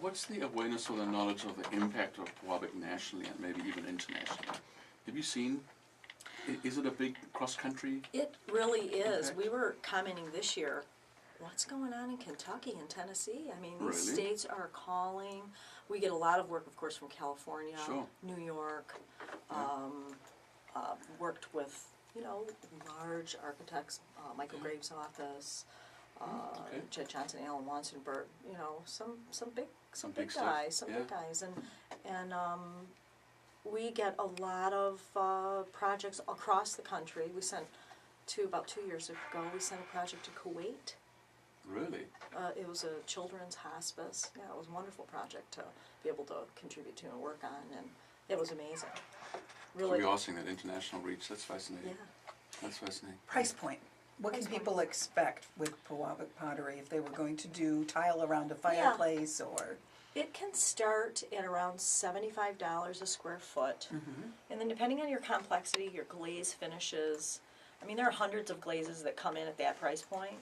What's the awareness or the knowledge of the impact of Pewabic nationally and maybe even internationally? Have you seen, is it a big cross-country? It really is. impact? We were commenting this year, what's going on in Kentucky and Tennessee? I mean, these Really? states are calling. We get a lot of work, of course, from California, Sure. New York. Worked with, you know, large architects, Michael Graves' office, okay. Jed Johnson, Alan Wansenberg, you know, some big big stuff, guys, yeah. big guys, and we get a lot of projects across the country. We sent about 2 years ago. We sent a project to Kuwait. Really? It was a children's hospice. Yeah, it was a wonderful project to be able to contribute to and work on, and it was amazing. Really. So we are seeing that international reach. That's fascinating. Yeah. That's fascinating. Price point. What can people expect with Pewabic Pottery if they were going to do tile around a fireplace or? It can start at around $75 a square foot. And then depending on your complexity, your glaze finishes, I mean, there are hundreds of glazes that come in at that price point,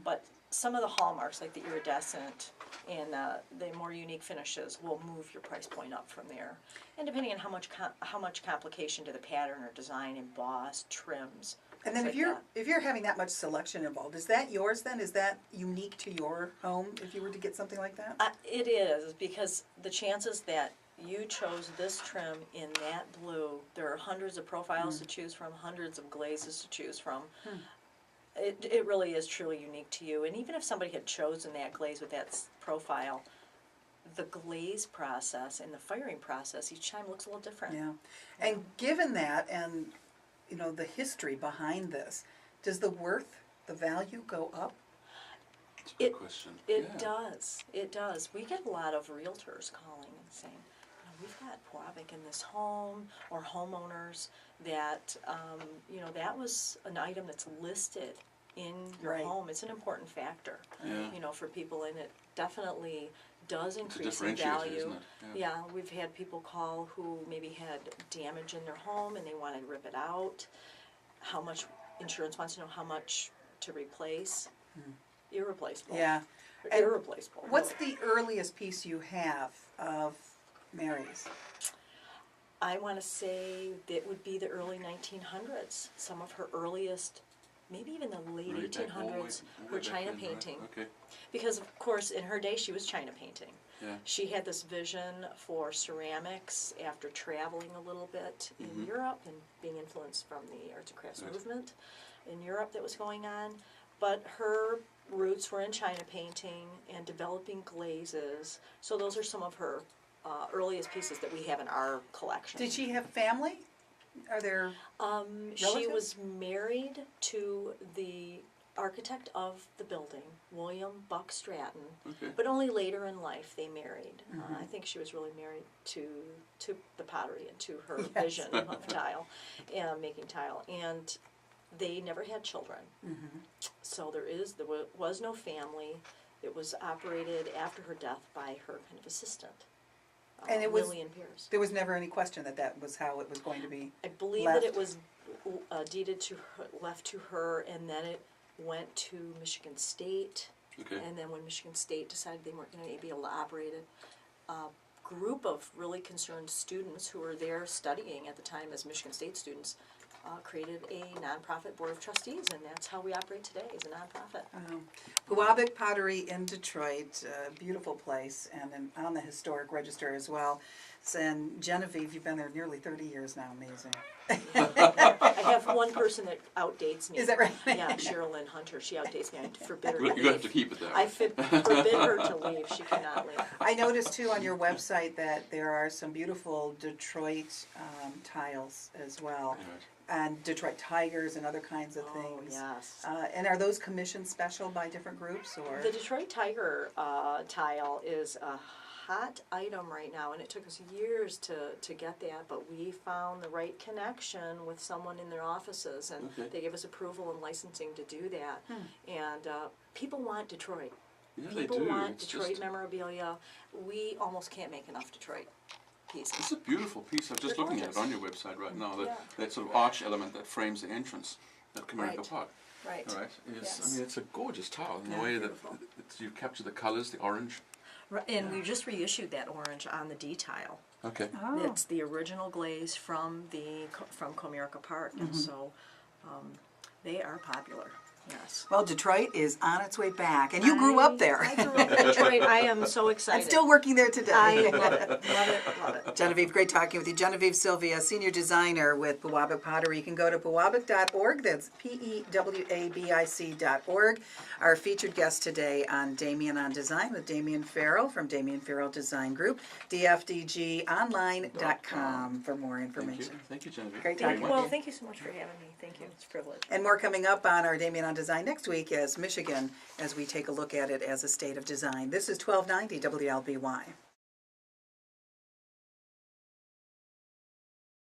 but some of the hallmarks, like the iridescent and the more unique finishes, will move your price point up from there. And depending on how much complication to the pattern or design, emboss, trims. And then like if you're having that much selection involved, is that yours then? Is that unique to your home if you were to get something like that? It is, because the chances that you chose this trim in that blue, there are hundreds of profiles to choose from, hundreds of glazes to choose from. It really is truly unique to you. And even if somebody had chosen that glaze with that profile, the glaze process and the firing process each time looks a little different. Yeah. And given that and, you know, the history behind this, does the worth, the value go up? That's a good question. It does. It does. We get a lot of realtors calling and saying, you know, we've got Pewabic in this home, or homeowners that, you know, that was an item that's listed in your home. It's an important factor, you know, for people, and it definitely does increase in value. Isn't it? Yeah, we've had people call who maybe had damage in their home and they want to rip it out. How much insurance wants to know how much to replace. Irreplaceable. Yeah. Irreplaceable. What's the earliest piece you have of Mary's? I want to say that would be the early 1900s. Some of her earliest, maybe even the late 1800s, her China painting. Right? Okay. Because, of course, in her day, she was China painting. Yeah. She had this vision for ceramics after traveling a little bit in Europe and being influenced from the arts and crafts movement in Europe that was going on. But her roots were in China painting and developing glazes. So those are some of her earliest pieces that we have in our collection. Did she have family? Are there She relatives? was married to the architect of the building, William Buck Stratton, but only later in life they married. I think she was really married to the pottery and to her vision of tile and making tile, and they never had children. So there was no family. It was operated after her death by her kind of assistant. And it was, Lillian Pierce. there was never any question that that was how it was going to be. I believe left. that it was deeded to her, left to her, and then it went to Michigan State. Okay. And then when Michigan State decided they weren't going to be able to operate it, a group of really concerned students who were there studying at the time as Michigan State students created a nonprofit board of trustees, and that's how we operate today, as a nonprofit. Pewabic Pottery in Detroit, beautiful place, and then on the historic register as well. And Genevieve, you've been there nearly 30 years now, amazing. I have one person that outdates me. Is that right? Yeah, Cheryl Lynn Hunter. She outdates me. I forbid her to You're leave. going to have to keep it there. I forbid her to leave. She cannot leave. I noticed too on your website that there are some beautiful Detroit tiles as well. Right. And Detroit Tigers and other kinds of Oh, things. yes. And are those commissioned special by different groups, or? The Detroit Tiger tile is a hot item right now, and it took us years to get that, but we found the right connection with someone in their offices, and Okay. they gave us approval and licensing to do that. And people want Detroit. Yeah, People they do. want It's Detroit just, memorabilia. We almost can't make enough Detroit pieces. it's a beautiful piece. I'm just They're looking at it gorgeous. on your website right now. Yeah. That sort of arch element that frames the entrance at Comerica Right. Park. Right. All right. It's, Yes. I mean, it's a gorgeous tile in the Yeah, way beautiful. that you capture the colors, the orange. And we just reissued that orange on the D-tile. Okay. Oh. It's the original glaze from Comerica Park, and so they are popular. Yes. Well, Detroit is on its way back, and you grew up there. I grew up in Detroit. I am so excited. And still working there today. I love it, love it, love it. Genevieve, great talking with you. Genevieve Sylvia, Senior Designer with Pewabic Pottery. You can go to pewabic.org. That's pewabic.org. Our featured guest today on Damian on Design with Damian Farrell from Damian Farrell Design Group, dfdgonline.com for more information. Thank you, Genevieve. Great Very talking much. with Well, you. thank you so much for having me. Thank you. It's a privilege. And more coming up on our Damian on Design next week as Michigan, as we take a look at it as a state of design. This is 1290 WLBY.